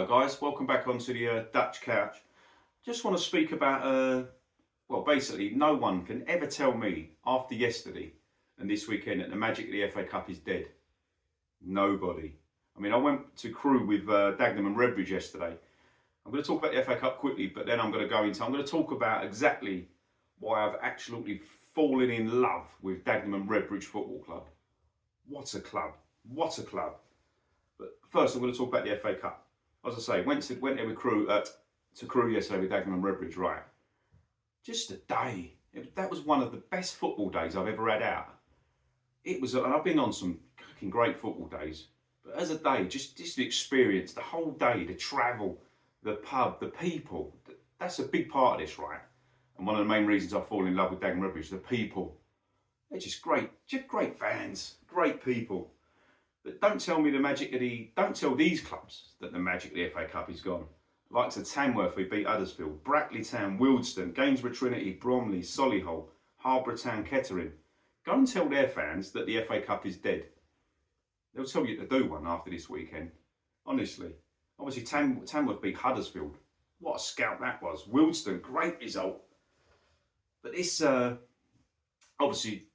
guys, welcome back onto the Dutch couch. Just want to speak about, well basically no one can ever tell me after yesterday and this weekend that the magic of the FA Cup is dead. Nobody. I mean, I went to Crewe with Dagenham Redbridge yesterday. I'm going to talk about the FA Cup quickly, but then I'm going to talk about exactly why I've absolutely fallen in love with Dagenham Redbridge Football Club. What a club, what a club. But first I'm going to talk about the FA Cup. As I say, went there with Crewe, to Crewe yesterday with Dagenham Redbridge, right? Just a day. That was one of the best football days I've ever had out. It was, and I've been on some fucking great football days, but as a day, just the experience, the whole day, the travel, the pub, the people, that's a big part of this, right? And one of the main reasons I fall in love with Dagenham Redbridge, the people. They're just great fans, great people. But don't tell me don't tell these clubs that the magic of the FA Cup is gone. Like to Tamworth, we beat Huddersfield, Brackley Town, Wealdstone, Gainsborough Trinity, Bromley, Solihull, Harbour Town, Kettering. Go and tell their fans that the FA Cup is dead. They'll tell you to do one after this weekend. Honestly. Obviously Tamworth beat Huddersfield. What a scout that was. Wealdstone, great result. But this, obviously,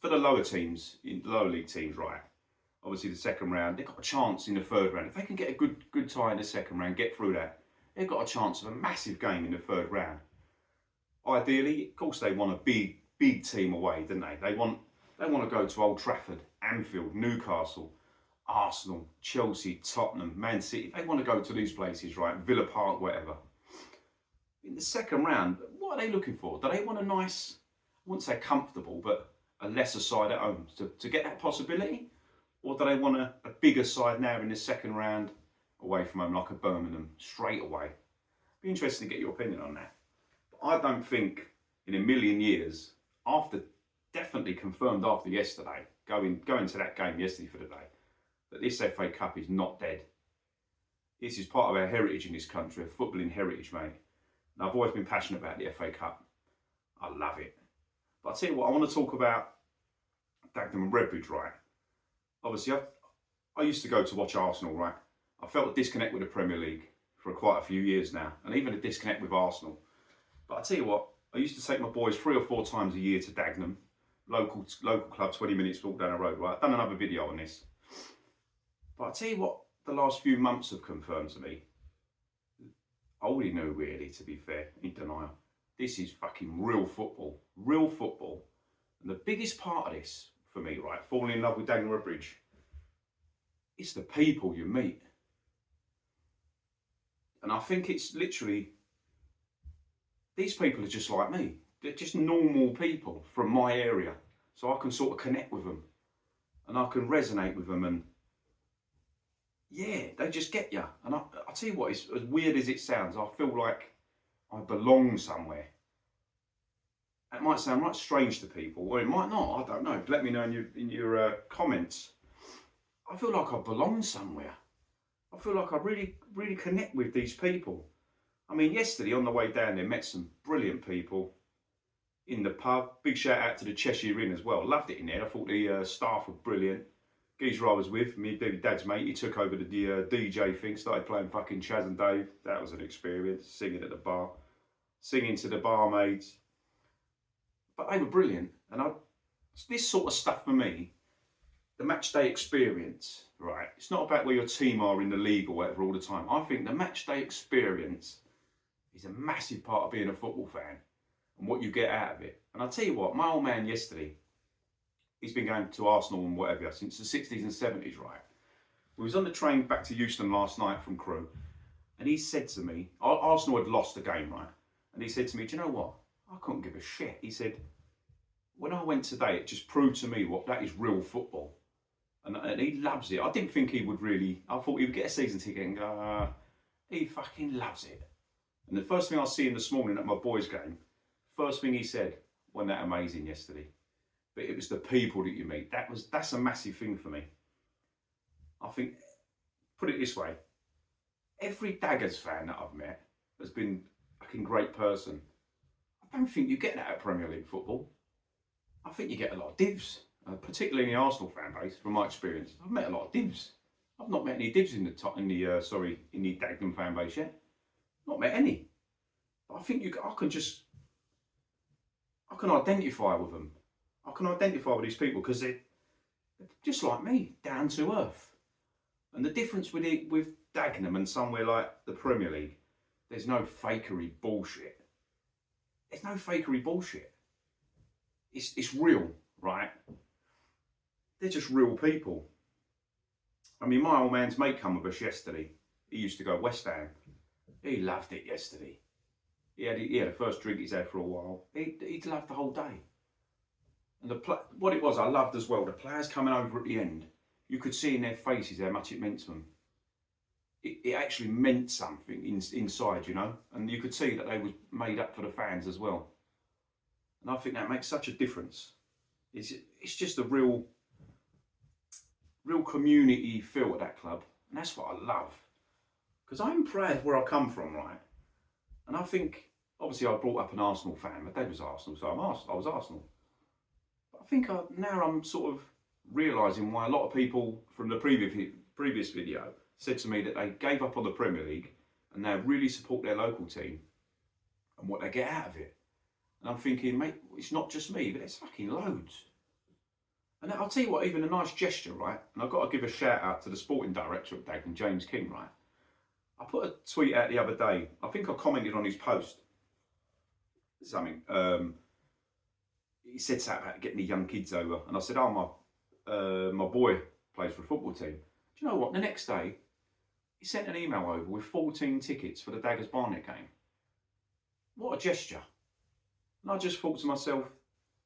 for the lower teams, in lower league teams, right? Obviously the second round, they've got a chance in the third round. If they can get a good tie in the second round, get through that, they've got a chance of a massive game in the third round. Ideally, of course, they want a big team away, don't they? They want to go to Old Trafford, Anfield, Newcastle, Arsenal, Chelsea, Tottenham, Man City. They want to go to these places, right? Villa Park, whatever. In the second round, what are they looking for? Do they want a nice, I wouldn't say comfortable, but a lesser side at home to get that possibility? Or do they want a bigger side now in the second round away from home, like a Birmingham, straight away? Be interesting to get your opinion on that. But I don't think in a million years, definitely confirmed after yesterday, going to that game yesterday for the day, that this FA Cup is not dead. This is part of our heritage in this country, a footballing heritage, mate. And I've always been passionate about the FA Cup. I love it. But I'll tell you what, I want to talk about Dagenham Redbridge, right? Obviously, I used to go to watch Arsenal, right? I felt a disconnect with the Premier League for quite a few years now, and even a disconnect with Arsenal. But I tell you what, I used to take my boys 3 or 4 times a year to Dagenham, local club, 20 minutes walk down the road, right? I've done another video on this. But I tell you what, the last few months have confirmed to me. I already knew, really, to be fair, in denial. This is fucking real football. Real football. And the biggest part of this, for me, right, falling in love with Dagenham Redbridge, it's the people you meet. And I think it's literally, these people are just like me. They're just normal people from my area. So I can sort of connect with them. And I can resonate with them. And yeah, they just get you. And I'll tell you what, it's as weird as it sounds, I feel like I belong somewhere. It might sound right strange to people, or it might not, I don't know. Let me know in your comments. I feel like I belong somewhere. I feel like I really connect with these people. I mean, yesterday on the way down there, met some brilliant people in the pub. Big shout out to the Cheshire Inn as well. Loved it in there. I thought the staff were brilliant. Geezer I was with, me Dad's mate, he took over the DJ thing, started playing fucking Chaz and Dave. That was an experience, singing at the bar, singing to the barmaids. But they were brilliant, and this sort of stuff for me, the match day experience, right? It's not about where your team are in the league or whatever all the time. I think the match day experience is a massive part of being a football fan and what you get out of it. And I'll tell you what, my old man yesterday, he's been going to Arsenal and whatever since the 60s and 70s, right? We was on the train back to Euston last night from Crewe, and he said to me, Arsenal had lost the game, right? And he said to me, do you know what? I couldn't give a shit. He said, when I went today, it just proved to me what that is real football. And he loves it. I didn't think he would really, I thought he would get a season ticket and go, he fucking loves it. And the first thing I see him this morning at my boys' game, first thing he said, wasn't that amazing yesterday? But it was the people that you meet. That's a massive thing for me. I think, put it this way, every Daggers fan that I've met has been a fucking great person. I don't think you get that at Premier League football. I think you get a lot of divs, particularly in the Arsenal fan base, from my experience. I've met a lot of divs. I've not met any Dibs in the Dagenham fan base yet. Not met any. But I think I can identify with them. I can identify with these people because they're just like me, down to earth. And the difference with Dagenham and somewhere like the Premier League, there's no fakery bullshit. There's no fakery bullshit. It's real, right? They're just real people. I mean, my old man's mate come with us yesterday. He used to go West Ham. He loved it yesterday. He had the first drink he's had for a while. He'd loved the whole day. And what it was, I loved as well, the players coming over at the end, you could see in their faces how much it meant to them. It actually meant something inside, you know, and you could see that they was made up for the fans as well. And I think that makes such a difference. It's just a real community feel at that club, and that's what I love. Because I'm proud of where I come from, right? And I think, obviously, I brought up an Arsenal fan. My dad was Arsenal, so I was Arsenal. But I think now I'm sort of realising why a lot of people from the previous video said to me that they gave up on the Premier League and they really support their local team and what they get out of it. And I'm thinking, mate, it's not just me, but there's fucking loads. And I'll tell you what, even a nice gesture, right? And I've got to give a shout out to the sporting director at Dagenham, James King, right? I put a tweet out the other day. I think I commented on his post. Something. He said something about getting the young kids over. And I said, oh, my boy plays for a football team. Do you know what? The next day, he sent an email over with 14 tickets for the Daggers Barnet game. What a gesture. And I just thought to myself,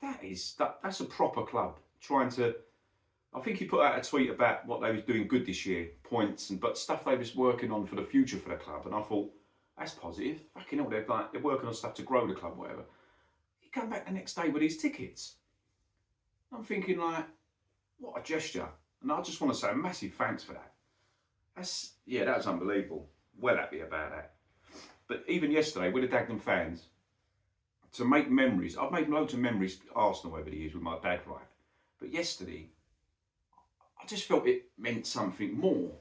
that's a proper club. I think he put out a tweet about what they was doing good this year, points, but stuff they was working on for the future for the club. And I thought, that's positive. Fucking hell, they're working on stuff to grow the club, whatever. He come back the next day with his tickets. I'm thinking, like, what a gesture. And I just want to say a massive thanks for that. That was unbelievable. Well happy about that. But even yesterday, with the Dagenham fans, to make memories, I've made loads of memories Arsenal over the years with my dad, right? But yesterday, I just felt it meant something more.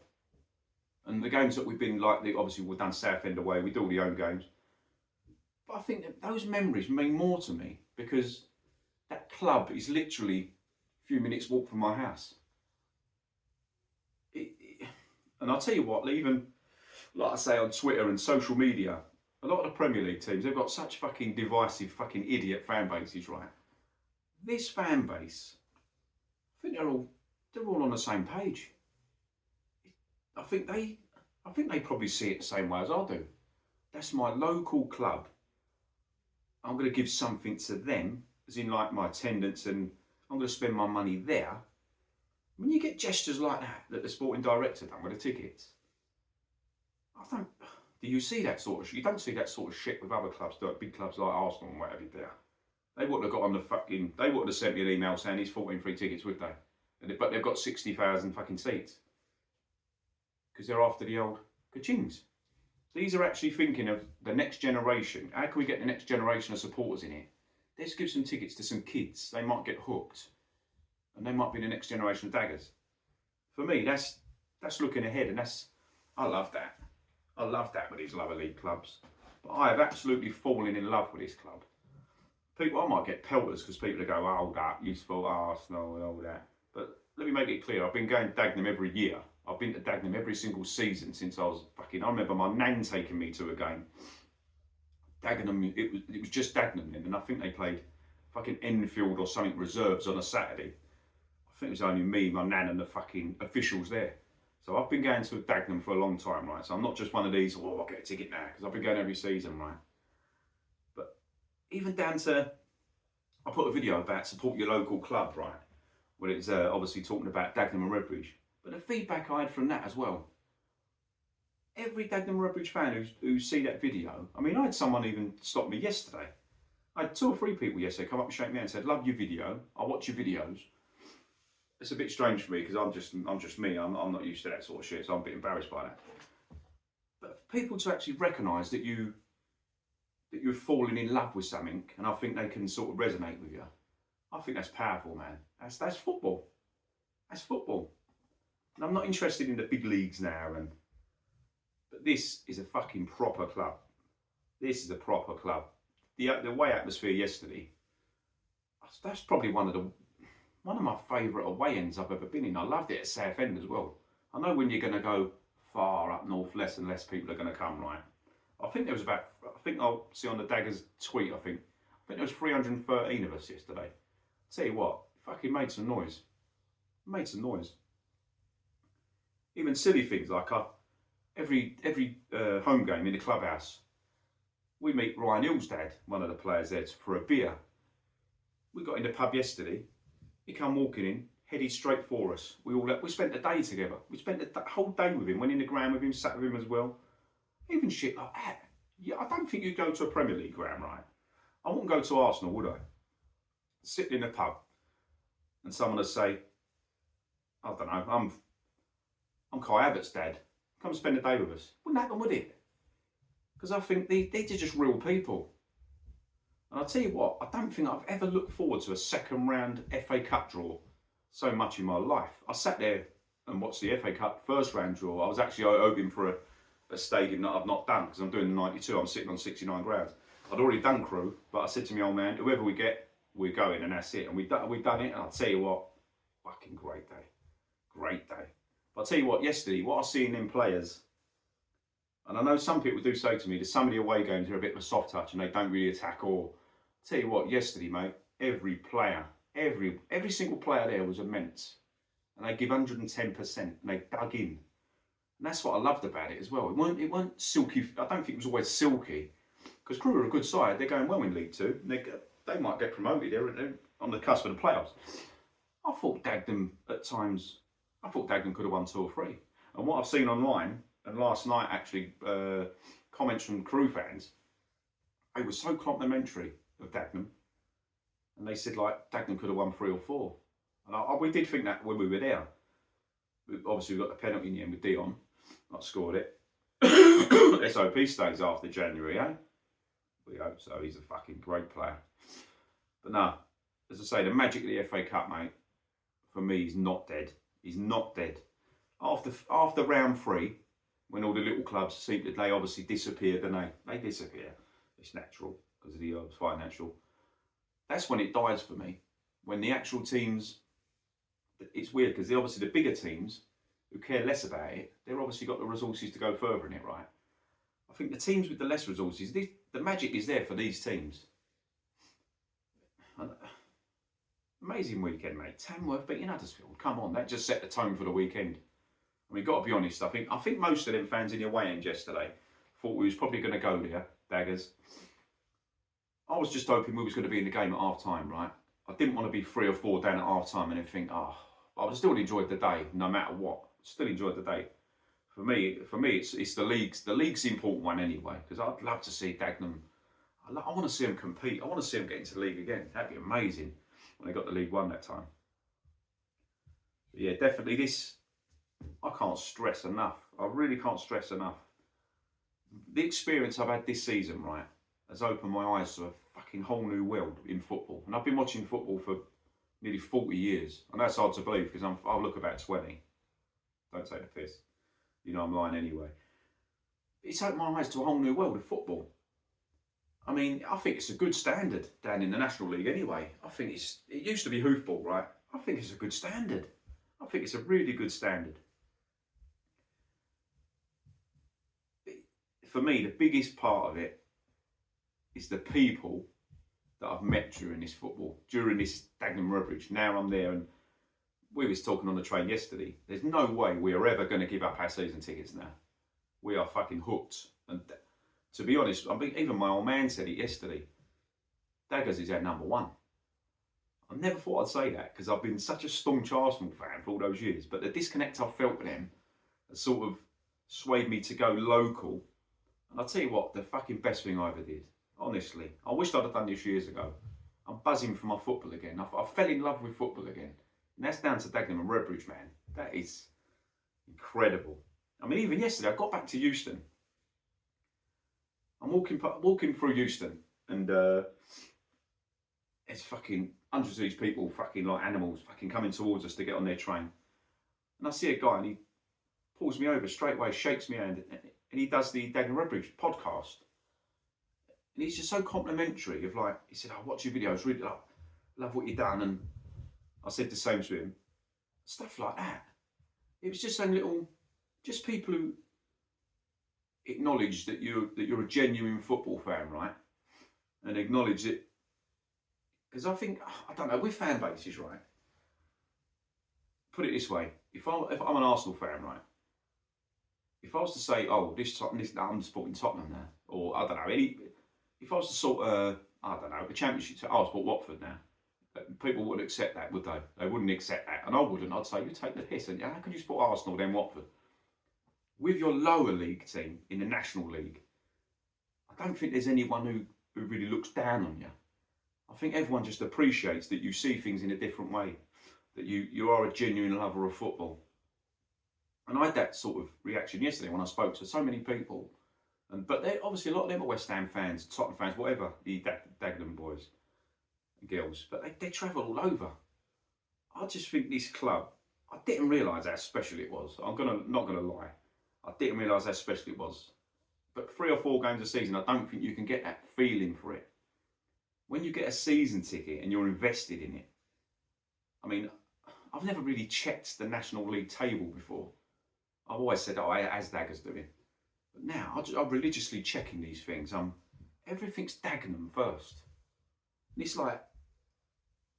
And the games that we've been obviously we've done Southend away, we do all the home games. But I think that those memories mean more to me because that club is literally a few minutes walk from my house. And I'll tell you what, even like I say on Twitter and social media, a lot of the Premier League teams, they've got such fucking divisive, fucking idiot fan bases, right? This fan base, I think they're all on the same page. I think they probably see it the same way as I do. That's my local club. I'm going to give something to them, as in like my attendance, and I'm going to spend my money there. When you get gestures like that the sporting director done with the tickets, do you see that sort of shit? You don't see that sort of shit with other clubs, like big clubs like Arsenal and whatever there. They wouldn't have got on they wouldn't have sent me an email saying he's 14 free tickets, would they? But they've got 60,000 fucking seats. Because they're after the old kachings. These are actually thinking of the next generation. How can we get the next generation of supporters in here? Let's give some tickets to some kids. They might get hooked. And they might be the next generation of Daggers. For me, that's looking ahead, and I love that. I love that with these lower league clubs. But I have absolutely fallen in love with this club. I might get pelters because people go, oh, that useful Arsenal and all that. But let me make it clear, I've been going to Dagenham every year. I've been to Dagenham every single season since I remember my nan taking me to a game. Dagenham, it was just Dagenham then, and I think they played fucking Enfield or something reserves on a Saturday. I think it was only me, my nan and the fucking officials there. So I've been going to Dagenham for a long time, right? So I'm not just one of these, I'll get a ticket now, because I've been going every season, right? But even down to, I put a video about support your local club, right? Where it's obviously talking about Dagenham Redbridge. But the feedback I had from that as well. Every Dagenham Redbridge fan who see that video, I mean, I had someone even stop me yesterday. I had 2 or 3 people yesterday come up and shake me and said, love your video, I watch your videos. It's a bit strange for me because I'm just me, I'm not used to that sort of shit, so I'm a bit embarrassed by that. But for people to actually recognise that you've fallen in love with something, and I think they can sort of resonate with you, I think that's powerful, man. That's football. That's football. And I'm not interested in the big leagues now, but this is a fucking proper club. This is a proper club. The away atmosphere yesterday, that's probably one of my favourite away ends I've ever been in. I loved it at Southend as well. I know when you're going to go far up north, less and less people are going to come, right? I think I'll see on the Daggers tweet, I think there was 313 of us yesterday. Tell you what, fucking made some noise. Made some noise. Even silly things like every home game in the clubhouse, we meet Ryan Hill's dad, one of the players there, for a beer. We got in the pub yesterday. He come walking in, headed straight for us. We spent the day together. We spent the whole day with him. Went in the ground with him, sat with him as well. Even shit like that. Yeah, I don't think you'd go to a Premier League ground, right? I wouldn't go to Arsenal, would I? Sit in a pub and someone would say, I don't know, I'm Kai Abbott's dad. Come spend a day with us. Wouldn't happen, would it? Because I think they're just real people. And I'll tell you what, I don't think I've ever looked forward to a second round FA Cup draw so much in my life. I sat there and watched the FA Cup first round draw. I was actually hoping for a stadium that I've not done because I'm doing the 92. I'm sitting on 69 grand. I'd already done Crew, but I said to my old man, whoever we get, we're going, and that's it. And we've done it, and I'll tell you what, fucking great day. Great day. But I'll tell you what, yesterday, what I was seeing in players, and I know some people do say to me that some of the away games are a bit of a soft touch and they don't really attack or. I'll tell you what, yesterday, mate, every player, every single player there was immense. And they give 110%, and they dug in. And that's what I loved about it as well. It weren't silky. I don't think it was always silky. Because Crew are a good side. They're going well in League Two. They might get promoted. They're on the cusp of the playoffs. I thought Dagenham at times, could have won 2 or 3. And what I've seen online, and last night actually, comments from Crew fans, it was so complimentary of Dagenham. And they said, like, Dagenham could have won 3 or 4. And we did think that when we were there. Obviously, we got the penalty in the end with Dion. Not scored it. SOP stays after January, eh? We hope so. He's a fucking great player. But no, as I say, the magic of the FA Cup, mate, for me, is not dead. He's not dead. After round 3, when all the little clubs they obviously disappear, don't they? They disappear. It's natural because of the financial. That's when it dies for me. When the actual teams, it's weird because obviously the bigger teams who care less about it, they've obviously got the resources to go further in it, right? I think the teams with the less resources, the magic is there for these teams. Amazing weekend, mate. Tamworth beating Huddersfield. Come on, that just set the tone for the weekend. I mean, got to be honest. I think most of them fans in the away end yesterday thought we was probably going to go there, Daggers. I was just hoping we was going to be in the game at half time, right? I didn't want to be 3 or 4 down at half time and then think, I would still enjoyed the day, no matter what. Still enjoyed the day. For me, it's the leagues. The league's the important one anyway, because I'd love to see Dagenham. I want to see them compete. I want to see them get into the league again. That'd be amazing when they got the League One that time. But yeah, definitely this. I can't stress enough. I really can't stress enough. The experience I've had this season, right, has opened my eyes to a fucking whole new world in football. And I've been watching football for nearly 40 years. And that's hard to believe because I'll look about 20. Don't take the piss. You know I'm lying anyway. It's opened my eyes to a whole new world of football. I mean, I think it's a good standard down in the National League anyway. I think it used to be hoofball, right? I think it's a good standard. I think it's a really good standard. For me, the biggest part of it is the people that I've met during this Dagenham Redbridge. Now I'm there, and we was talking on the train yesterday. There's no way we are ever going to give up our season tickets now. We are fucking hooked. And to be honest, even my old man said it yesterday. Daggers is our number 1. I never thought I'd say that because I've been such a staunch Arsenal fan for all those years. But the disconnect I've felt with them has sort of swayed me to go local. And I'll tell you what, the fucking best thing I ever did. Honestly, I wished I'd have done this years ago. I'm buzzing for my football again. I fell in love with football again. And that's down to Dagenham Redbridge, man. That is incredible. I mean, even yesterday, I got back to Euston. I'm walking through Euston, and it's fucking hundreds of these people, fucking like animals, fucking coming towards us to get on their train. And I see a guy and he pulls me over straight away, shakes me hand, and he does the Dagenham Redbridge podcast. And he's just so complimentary of like, he said, "I watch your videos, really love what you've done." And I said the same to him. Stuff like that. It was just saying little, just people who acknowledge that you're a genuine football fan, right? And acknowledge it. Because I think, I don't know, with fan bases, right? Put it this way, if I'm an Arsenal fan, right? If I was to say, oh, I'm supporting Tottenham now, or I don't know, if I was to sort I don't know, the Championship, I support Watford now, people wouldn't accept that, would they? They wouldn't accept that, and I wouldn't. I'd say, you take the piss, and how can you support Arsenal then Watford? With your lower league team in the National League, I don't think there's anyone who really looks down on you. I think everyone just appreciates that you see things in a different way, that you are a genuine lover of football. And I had that sort of reaction yesterday when I spoke to so many people. But obviously a lot of them are West Ham fans, Tottenham fans, whatever, the Dagenham boys and girls. But they travel all over. I just think this club, I didn't realise how special it was. Not gonna lie. I didn't realise how special it was. But 3 or 4 games a season, I don't think you can get that feeling for it. When you get a season ticket and you're invested in it, I mean, I've never really checked the National League table before. I've always said, oh, as Daggers doing. But now, I'm religiously checking these things. Everything's Dagenham first. And it's like,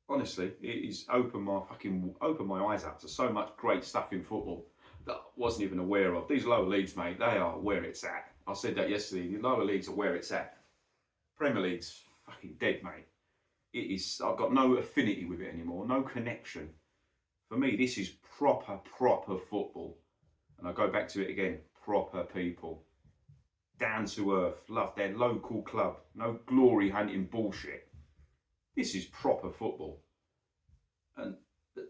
honestly, it has opened my eyes up to so much great stuff in football that I wasn't even aware of. These lower leagues, mate, they are where it's at. I said that yesterday, the lower leagues are where it's at. Premier League's fucking dead, mate. It is, I've got no affinity with it anymore, no connection. For me, this is proper football. And I go back to it again, proper people. Down to earth, love their local club, no glory hunting bullshit. This is proper football. And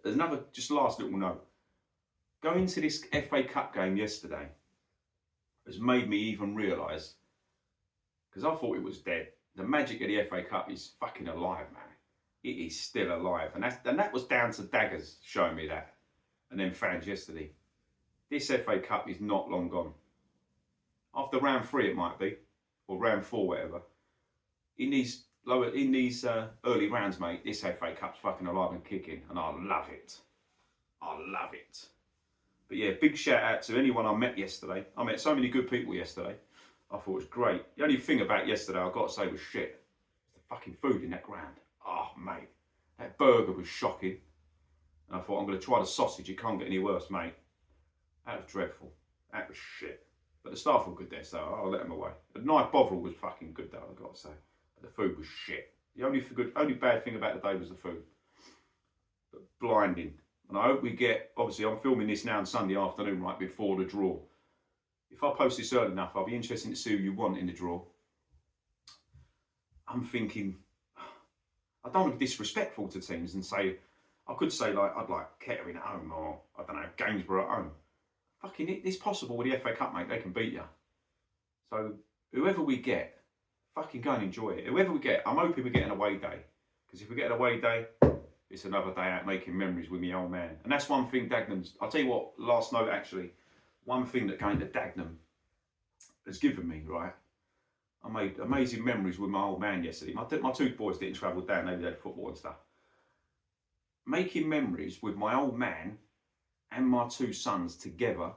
there's another, just last little note. Going to this FA Cup game yesterday has made me even realise, because I thought it was dead, the magic of the FA Cup is fucking alive, man. It is still alive. And that was down to Daggers showing me that. And then fans yesterday. This FA Cup is not long gone. After round 3 it might be, or round 4, whatever. In these early rounds, mate, this FA Cup's fucking alive and kicking, and I love it. I love it. But yeah, big shout out to anyone I met yesterday. I met so many good people yesterday. I thought it was great. The only thing about yesterday I've got to say was shit. The fucking food in that ground. Oh, mate. That burger was shocking. And I thought, I'm going to try the sausage. It can't get any worse, mate. That was dreadful. That was shit. But the staff were good there, so I'll let them away. The knife bovril was fucking good, though, I've got to say. But the food was shit. The only bad thing about the day was the food. But blinding. And I hope we get, obviously I'm filming this now on Sunday afternoon, right before the draw. If I post this early enough, I'll be interested to see who you want in the draw. I'm thinking, I don't want to be disrespectful to teams and say, I could say like, I'd like Kettering at home, or I don't know, Gainsborough at home. Fucking, it's possible with the FA Cup, mate, they can beat you. So whoever we get, fucking go and enjoy it. Whoever we get, I'm hoping we get an away day. Because if we get an away day, it's another day out making memories with my old man. And that's one thing Dagenham's, I'll tell you what, last note actually, one thing that going to Dagenham has given me, right? I made amazing memories with my old man yesterday. My 2 boys didn't travel down, they had football and stuff. Making memories with my old man and my 2 sons together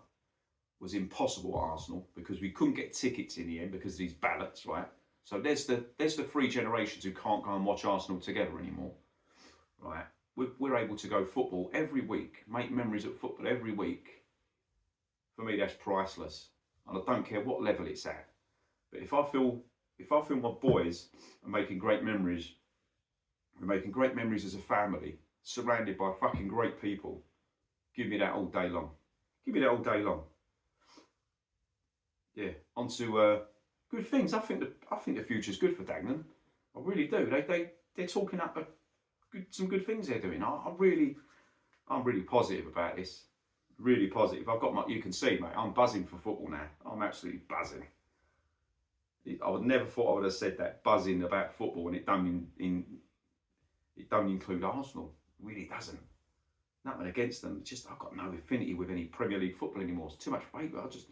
was impossible at Arsenal because we couldn't get tickets in the end because of these ballots, right? So there's the 3 generations who can't go and watch Arsenal together anymore, right? We're able to go football every week, make memories at football every week. For me, that's priceless, and I don't care what level it's at. But if I feel my boys are making great memories, we're making great memories as a family, surrounded by fucking great people, give me that all day long. Give me that all day long. Yeah, on to good things. I think the future's good for Dagenham. I really do. They're talking up some good things they're doing. I'm really positive about this. Really positive. You can see, mate, I'm buzzing for football now. I'm absolutely buzzing. I would never thought I would have said that, buzzing about football, and it don't include Arsenal. It really doesn't. nothing against them. It's just I've got no affinity with any Premier League football anymore. It's too much favour. I'll just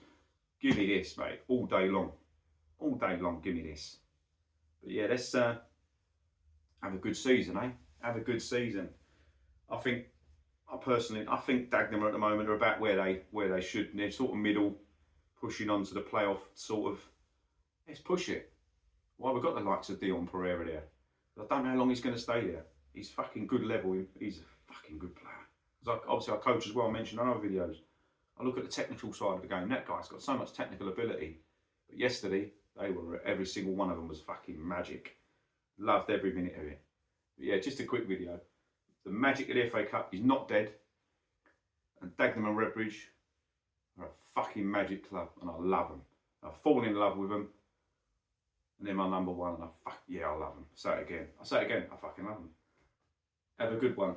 give me this, mate, all day long. All day long, give me this. But yeah, let's have a good season, eh? Have a good season. I think Dagenham at the moment are about where they should. They're sort of middle, pushing on to the playoff sort of. Let's push it. Why we've got the likes of Dion Pereira there. I don't know how long he's going to stay there. He's fucking good level. He's a fucking good player. Because obviously I coach as well. I mentioned on other videos. I look at the technical side of the game. That guy's got so much technical ability. But yesterday, every single one of them was fucking magic. Loved every minute of it. But yeah, just a quick video. The magic of the FA Cup is not dead. And Dagenham Redbridge are a fucking magic club. And I love them. I've fallen in love with them. And they're my number one. And I love them. I'll say it again. I fucking love them. Have a good one.